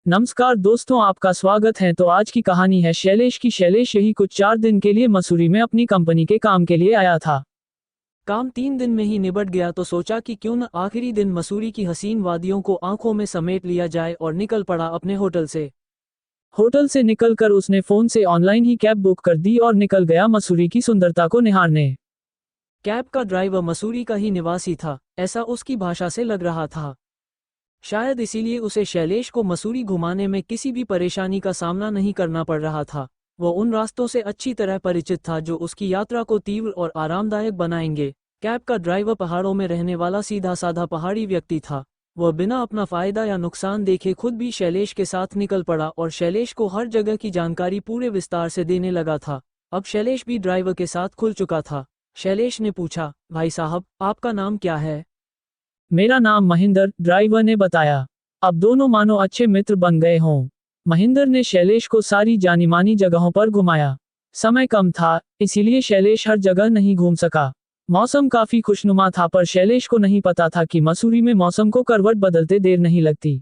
नमस्कार दोस्तों, आपका स्वागत है। तो आज की कहानी है शैलेश की। शैलेश यही कुछ 4 दिन के लिए मसूरी में अपनी कंपनी के काम के लिए आया था। काम 3 दिन में ही निबट गया तो सोचा कि क्यों न आखिरी दिन मसूरी की हसीन वादियों को आंखों में समेट लिया जाए और निकल पड़ा अपने होटल से। होटल से निकलकर उसने फोन से ऑनलाइन ही कैब बुक कर दी और निकल गया मसूरी की सुंदरता को निहारने। कैब का ड्राइवर मसूरी का ही निवासी था, ऐसा उसकी भाषा से लग रहा था। शायद इसीलिए उसे शैलेश को मसूरी घुमाने में किसी भी परेशानी का सामना नहीं करना पड़ रहा था। वह उन रास्तों से अच्छी तरह परिचित था जो उसकी यात्रा को तीव्र और आरामदायक बनाएंगे। कैब का ड्राइवर पहाड़ों में रहने वाला सीधा साधा पहाड़ी व्यक्ति था। वह बिना अपना फायदा या नुकसान देखे खुद भी शैलेश के साथ निकल पड़ा और शैलेश को हर जगह की जानकारी पूरे विस्तार से देने लगा था। अब शैलेश भी ड्राइवर के साथ खुल चुका था। शैलेश ने पूछा, भाई साहब, आपका नाम क्या है? मेरा नाम महेंद्र, ड्राइवर ने बताया। अब दोनों मानो अच्छे मित्र बन गए हों। महेंद्र ने शैलेश को सारी जानी मानी जगहों पर घुमाया। समय कम था, इसीलिए शैलेश हर जगह नहीं घूम सका। मौसम काफी खुशनुमा था, पर शैलेश को नहीं पता था कि मसूरी में मौसम को करवट बदलते देर नहीं लगती।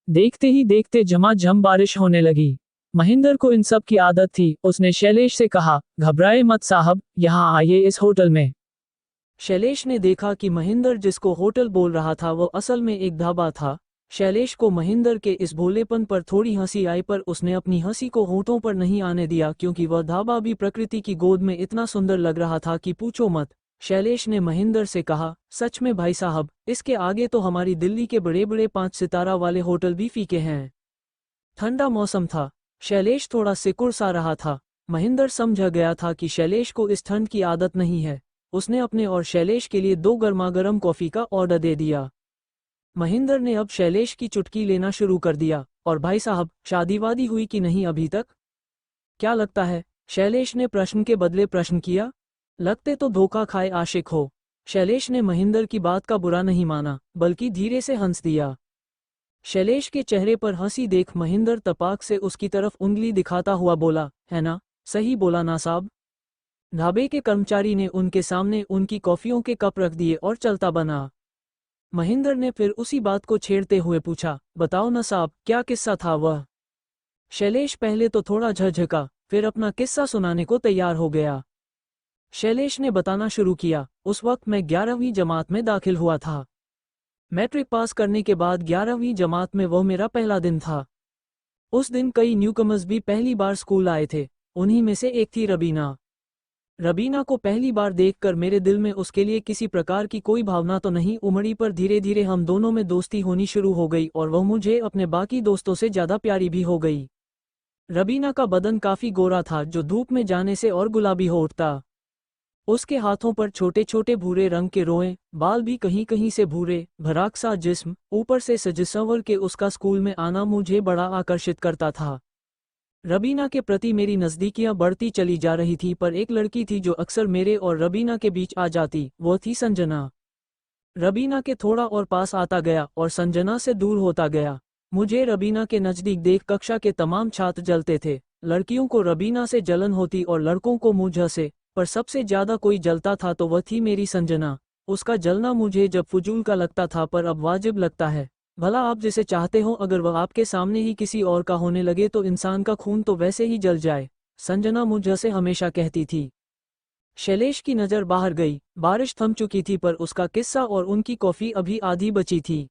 देखते ही देखते झमाझम बारिश होने लगी। महेंद्र को इन सब की आदत थी। उसने शैलेश से कहा, घबराए मत साहब, यहाँ आइए इस होटल में। शैलेश ने देखा कि महेंद्र जिसको होटल बोल रहा था वो असल में एक ढाबा था। शैलेश को महेंद्र के इस भोलेपन पर थोड़ी हंसी आई, पर उसने अपनी हंसी को होठों पर नहीं आने दिया, क्योंकि वह ढाबा भी प्रकृति की गोद में इतना सुंदर लग रहा था कि पूछो मत। शैलेश ने महेंद्र से कहा, सच में भाई साहब, इसके आगे तो हमारी दिल्ली के बड़े बड़े 5 सितारा वाले होटल भी फीके हैं। ठंडा मौसम था। शैलेश थोड़ा सिकुड़ सा रहा था। महेंद्र समझ गया था कि शैलेश को इस ठंड की आदत नहीं है। उसने अपने और शैलेश के लिए 2 गर्मागर्म कॉफी का ऑर्डर दे दिया। महेंद्र ने अब शैलेश की चुटकी लेना शुरू कर दिया, और भाई साहब, शादी वादी हुई कि नहीं अभी तक? क्या लगता है? शैलेश ने प्रश्न के बदले प्रश्न किया। लगते तो धोखा खाए आशिक हो। शैलेश ने महेंद्र की बात का बुरा नहीं माना, बल्कि धीरे से हंस दिया। शैलेश के चेहरे पर हंसी देख महेंद्र तपाक से उसकी तरफ उंगली दिखाता हुआ बोला, है ना, सही बोला ना साहब? ढाबे के कर्मचारी ने उनके सामने उनकी कॉफियों के कप रख दिए और चलता बना। महेंद्र ने फिर उसी बात को छेड़ते हुए पूछा, बताओ ना साहब, क्या किस्सा था वह? शैलेश पहले तो थोड़ा झकझका, फिर अपना किस्सा सुनाने को तैयार हो गया। शैलेश ने बताना शुरू किया, उस वक्त मैं 11वीं जमात में दाखिल हुआ था। मैट्रिक पास करने के बाद 11वीं जमात में वह मेरा पहला दिन था। उस दिन कई न्यूकमर्स भी पहली बार स्कूल आए थे। उन्हीं में से एक थी रबीना। रबीना को पहली बार देखकर मेरे दिल में उसके लिए किसी प्रकार की कोई भावना तो नहीं उमड़ी, पर धीरे धीरे हम दोनों में दोस्ती होनी शुरू हो गई और वह मुझे अपने बाकी दोस्तों से ज़्यादा प्यारी भी हो गई। रबीना का बदन काफ़ी गोरा था, जो धूप में जाने से और गुलाबी हो उठता। उसके हाथों पर छोटे छोटे भूरे रंग के रोए, बाल भी कहीं कहीं से भूरे, भराक सा जिस्म, ऊपर से सज संवर के उसका स्कूल में आना मुझे बड़ा आकर्षित करता था। रबीना के प्रति मेरी नज़दीकियां बढ़ती चली जा रही थी, पर एक लड़की थी जो अक्सर मेरे और रबीना के बीच आ जाती, वो थी संजना। रबीना के थोड़ा और पास आता गया और संजना से दूर होता गया। मुझे रबीना के नज़दीक देख कक्षा के तमाम छात्र जलते थे। लड़कियों को रबीना से जलन होती और लड़कों को मुझ से, पर सबसे ज़्यादा कोई जलता था तो वह थी मेरी संजना। उसका जलना मुझे जब फजूल का लगता था, पर अब वाजिब लगता है। भला आप जिसे चाहते हो, अगर वह आपके सामने ही किसी और का होने लगे तो इंसान का खून तो वैसे ही जल जाए, संजना मुझसे हमेशा कहती थी। शैलेश की नज़र बाहर गई। बारिश थम चुकी थी, पर उसका किस्सा और उनकी कॉफ़ी अभी आधी बची थी।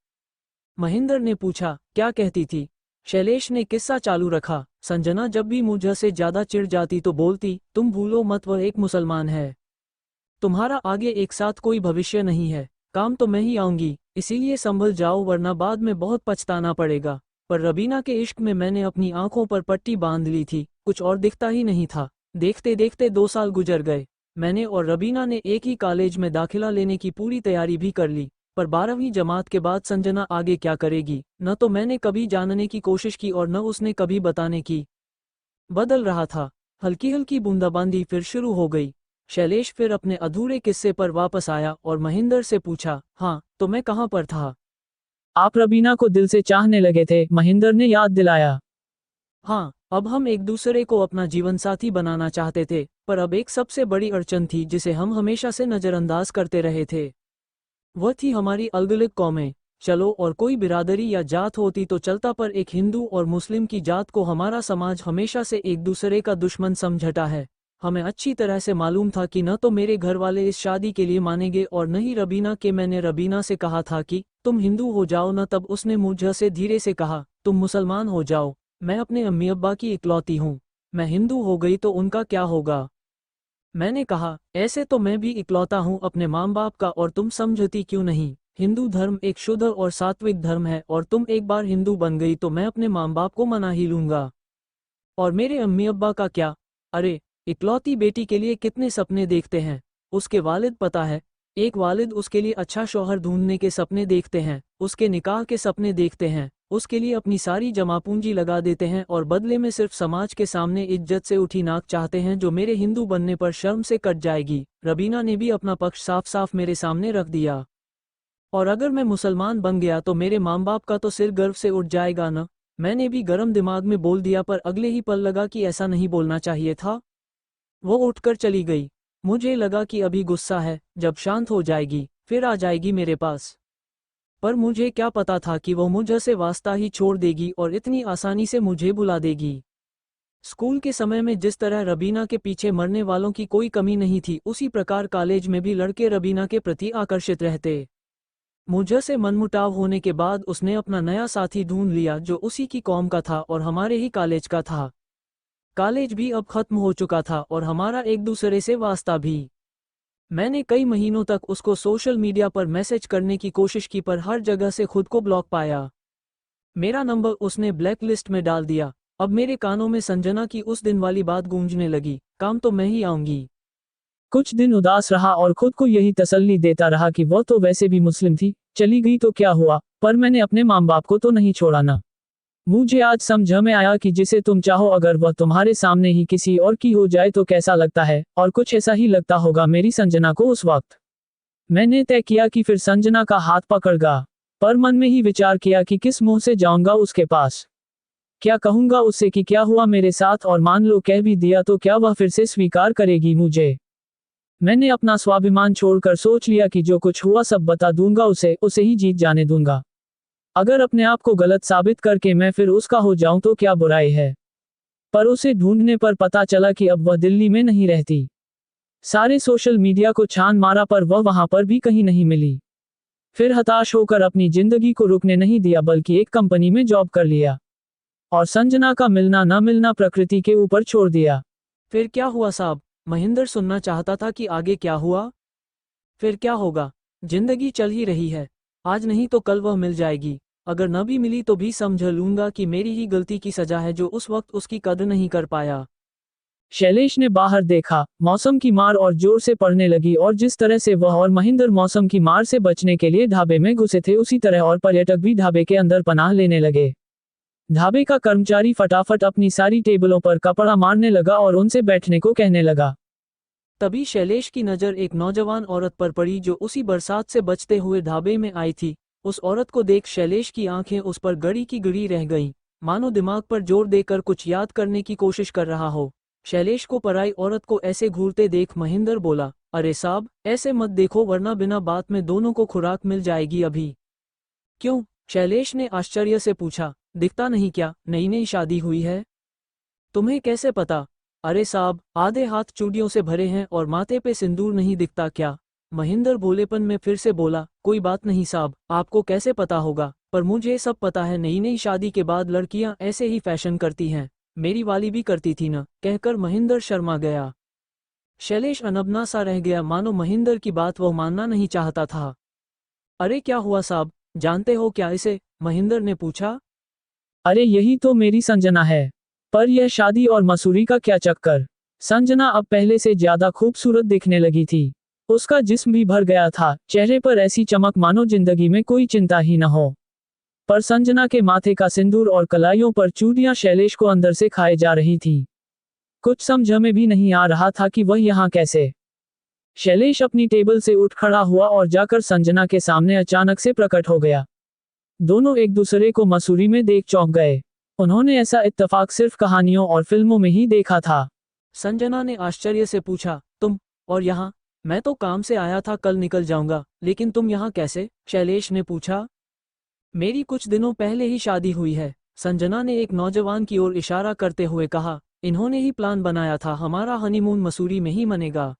महेंद्र ने पूछा, क्या कहती थी? शैलेश ने किस्सा चालू रखा। संजना जब भी मुझसे ज़्यादा चिढ़ जाती तो बोलती, तुम भूलो मत, वह एक मुसलमान है। तुम्हारा आगे एक साथ कोई भविष्य नहीं है। काम तो मैं ही आऊंगी, इसीलिए संभल जाओ, वरना बाद में बहुत पछताना पड़ेगा। पर रबीना के इश्क में मैंने अपनी आंखों पर पट्टी बांध ली थी, कुछ और दिखता ही नहीं था। देखते देखते 2 साल गुजर गए। मैंने और रबीना ने एक ही कॉलेज में दाखिला लेने की पूरी तैयारी भी कर ली, पर 12वीं जमात के बाद संजना आगे क्या करेगी, न तो मैंने कभी जानने की कोशिश की और न उसने कभी बताने की। बदल रहा था। हल्की हल्की बूंदाबांदी फिर शुरू हो गई। शैलेश फिर अपने अधूरे किस्से पर वापस आया और महेंद्र से पूछा, हाँ तो मैं कहाँ पर था? आप रबीना को दिल से चाहने लगे थे, महेंद्र ने याद दिलाया। हाँ, अब हम एक दूसरे को अपना जीवन साथी बनाना चाहते थे, पर अब एक सबसे बड़ी अड़चन थी जिसे हम हमेशा से नज़रअंदाज करते रहे थे। वह थी हमारी अलग अलग कौमें। चलो, और कोई बिरादरी या जात होती तो चलता, पर एक हिंदू और मुस्लिम की जात को हमारा समाज हमेशा से एक दूसरे का दुश्मन समझता है। हमें अच्छी तरह से मालूम था कि न तो मेरे घर वाले इस शादी के लिए मानेंगे और न ही रबीना के। मैंने रबीना से कहा था कि तुम हिंदू हो जाओ न, तब उसने मुझसे धीरे से कहा तुम मुसलमान हो जाओ। मैं अपने अम्मी अब्बा की इकलौती हूँ, मैं हिंदू हो गई तो उनका क्या होगा? मैंने कहा ऐसे तो मैं भी इकलौता हूँ अपने माँ बाप का, और तुम समझती क्यों नहीं? हिंदू धर्म एक शुद्ध और सात्विक धर्म है, और तुम एक बार हिंदू बन गई तो मैं अपने माँ बाप को मना ही लूंगा। और मेरे अम्मी अब्बा का क्या? अरे, इकलौती बेटी के लिए कितने सपने देखते हैं उसके वालिद, पता है? एक वालिद उसके लिए अच्छा शौहर ढूंढने के सपने देखते हैं, उसके निकाह के सपने देखते हैं, उसके लिए अपनी सारी जमा पूंजी लगा देते हैं, और बदले में सिर्फ समाज के सामने इज्जत से उठी नाक चाहते हैं जो मेरे हिंदू बनने पर शर्म से कट जाएगी। रबीना ने भी अपना पक्ष साफ साफ मेरे सामने रख दिया। और अगर मैं मुसलमान बन गया तो मेरे माँ बाप का तो सिर गर्व से उठ जाएगा न। मैंने भी गर्म दिमाग में बोल दिया, पर अगले ही पल लगा कि ऐसा नहीं बोलना चाहिए था। वो उठकर चली गई। मुझे लगा कि अभी गुस्सा है, जब शांत हो जाएगी फिर आ जाएगी मेरे पास। पर मुझे क्या पता था कि वो मुझसे वास्ता ही छोड़ देगी और इतनी आसानी से मुझे भुला देगी। स्कूल के समय में जिस तरह रबीना के पीछे मरने वालों की कोई कमी नहीं थी, उसी प्रकार कॉलेज में भी लड़के रबीना के प्रति आकर्षित रहते। मुझसे मनमुटाव होने के बाद उसने अपना नया साथी ढूंढ लिया जो उसी की कौम का था और हमारे ही कॉलेज का था। कॉलेज भी अब खत्म हो चुका था और हमारा एक दूसरे से वास्ता भी। मैंने कई महीनों तक उसको सोशल मीडिया पर मैसेज करने की कोशिश की, पर हर जगह से खुद को ब्लॉक पाया। मेरा नंबर उसने ब्लैक लिस्ट में डाल दिया। अब मेरे कानों में संजना की उस दिन वाली बात गूंजने लगी, काम तो मैं ही आऊंगी। कुछ दिन उदास रहा और खुद को यही तसल्ली देता रहा कि वह तो वैसे भी मुस्लिम थी, चली गई तो क्या हुआ, पर मैंने अपने माँ बाप को तो नहीं छोड़ा ना। मुझे आज समझ में आया कि जिसे तुम चाहो अगर वह तुम्हारे सामने ही किसी और की हो जाए तो कैसा लगता है, और कुछ ऐसा ही लगता होगा मेरी संजना को उस वक्त। मैंने तय किया कि फिर संजना का हाथ पकड़गा, पर मन में ही विचार किया कि किस मुंह से जाऊंगा उसके पास, क्या कहूंगा उससे कि क्या हुआ मेरे साथ, और मान लो कह भी दिया तो क्या वह फिर से स्वीकार करेगी मुझे। मैंने अपना स्वाभिमान छोड़कर सोच लिया कि जो कुछ हुआ सब बता दूंगा उसे ही जीत जाने दूंगा। अगर अपने आप को गलत साबित करके मैं फिर उसका हो जाऊं तो क्या बुराई है। पर उसे ढूंढने पर पता चला कि अब वह दिल्ली में नहीं रहती। सारे सोशल मीडिया को छान मारा पर वह वहां पर भी कहीं नहीं मिली। फिर हताश होकर अपनी जिंदगी को रुकने नहीं दिया बल्कि एक कंपनी में जॉब कर लिया, और संजना का मिलना न मिलना प्रकृति के ऊपर छोड़ दिया। फिर क्या हुआ साहब? महेंद्र सुनना चाहता था कि आगे क्या हुआ। फिर क्या होगा, जिंदगी चल ही रही है, आज नहीं तो कल वह मिल जाएगी। अगर न भी मिली तो भी समझ लूंगा कि मेरी ही गलती की सजा है जो उस वक्त उसकी कद्र नहीं कर पाया। शैलेश ने बाहर देखा, मौसम की मार और जोर से पड़ने लगी, और जिस तरह से वह और महेंद्र मौसम की मार से बचने के लिए ढाबे में घुसे थे उसी तरह और पर्यटक भी ढाबे के अंदर पनाह लेने लगे। ढाबे का कर्मचारी फटाफट अपनी सारी टेबलों पर कपड़ा मारने लगा और उनसे बैठने को कहने लगा। तभी शैलेश की नज़र एक नौजवान औरत पर पड़ी जो उसी बरसात से बचते हुए ढाबे में आई थी। उस औरत को देख शैलेश की आंखें उस पर गड़ी की गड़ी रह गईं, मानो दिमाग पर जोर देकर कुछ याद करने की कोशिश कर रहा हो। शैलेश को पराई औरत को ऐसे घूरते देख महेंद्र बोला, अरे साहब, ऐसे मत देखो वरना बिना बात में दोनों को खुराक मिल जाएगी अभी। क्यों? शैलेश ने आश्चर्य से पूछा, दिखता नहीं क्या नई नई शादी हुई है? तुम्हें कैसे पता? अरे साहब, आधे हाथ चूड़ियों से भरे हैं और माथे पे सिंदूर नहीं दिखता क्या? महेंद्र भोलेपन में फिर से बोला, कोई बात नहीं साहब, आपको कैसे पता होगा, पर मुझे सब पता है। नई नई शादी के बाद लड़कियां ऐसे ही फैशन करती हैं, मेरी वाली भी करती थी न। कहकर महेंद्र शर्मा गया। शैलेश अनबना सा रह गया, मानो महेंद्र की बात वह मानना नहीं चाहता था। अरे क्या हुआ साहब, जानते हो क्या इसे? महेंद्र ने पूछा। अरे यही तो मेरी संजना है। पर यह शादी और मसूरी का क्या चक्कर। संजना अब पहले से ज्यादा खूबसूरत दिखने लगी थी। उसका जिस्म भी भर गया था, चेहरे पर ऐसी चमक मानो जिंदगी में कोई चिंता ही न हो। पर संजना के माथे का सिंदूर और कलाइयों पर चूड़ियां शैलेश को अंदर से खाए जा रही थी। कुछ समझ में भी नहीं आ रहा था कि वह यहाँ कैसे। शैलेश अपनी टेबल से उठ खड़ा हुआ और जाकर संजना के सामने अचानक से प्रकट हो गया। दोनों एक दूसरे को मसूरी में देख चौंक गए। उन्होंने ऐसा इत्तेफाक सिर्फ कहानियों और फिल्मों में ही देखा था। संजना ने आश्चर्य से पूछा, तुम और यहाँ? मैं तो काम से आया था, कल निकल जाऊंगा, लेकिन तुम यहाँ कैसे? शैलेश ने पूछा। मेरी कुछ दिनों पहले ही शादी हुई है, संजना ने एक नौजवान की ओर इशारा करते हुए कहा। इन्होंने ही प्लान बनाया था, हमारा हनीमून मसूरी में ही मनेगा।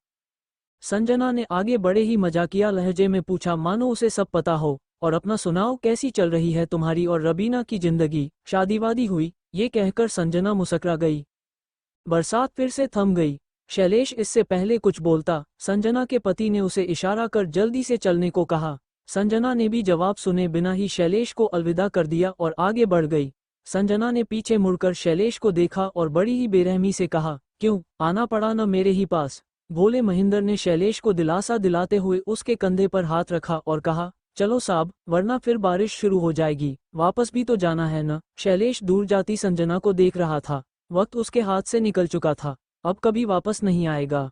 संजना ने आगे बड़े ही मजाकिया लहजे में पूछा, मानो उसे सब पता हो। और अपना सुनाओ, कैसी चल रही है तुम्हारी और रबीना की जिंदगी, शादी वादी हुई? ये कहकर संजना मुस्कुरा गई। बरसात फिर से थम गई। शैलेश इससे पहले कुछ बोलता, संजना के पति ने उसे इशारा कर जल्दी से चलने को कहा। संजना ने भी जवाब सुने बिना ही शैलेश को अलविदा कर दिया और आगे बढ़ गई। संजना ने पीछे मुड़कर शैलेश को देखा और बड़ी ही बेरहमी से कहा, क्यों आना पड़ा न मेरे ही पास? भोले महेंद्र ने शैलेश को दिलासा दिलाते हुए उसके कंधे पर हाथ रखा और कहा, चलो साहब, वरना फिर बारिश शुरू हो जाएगी, वापस भी तो जाना है न। शैलेश दूर जाती संजना को देख रहा था। वक्त उसके हाथ से निकल चुका था, अब कभी वापस नहीं आएगा।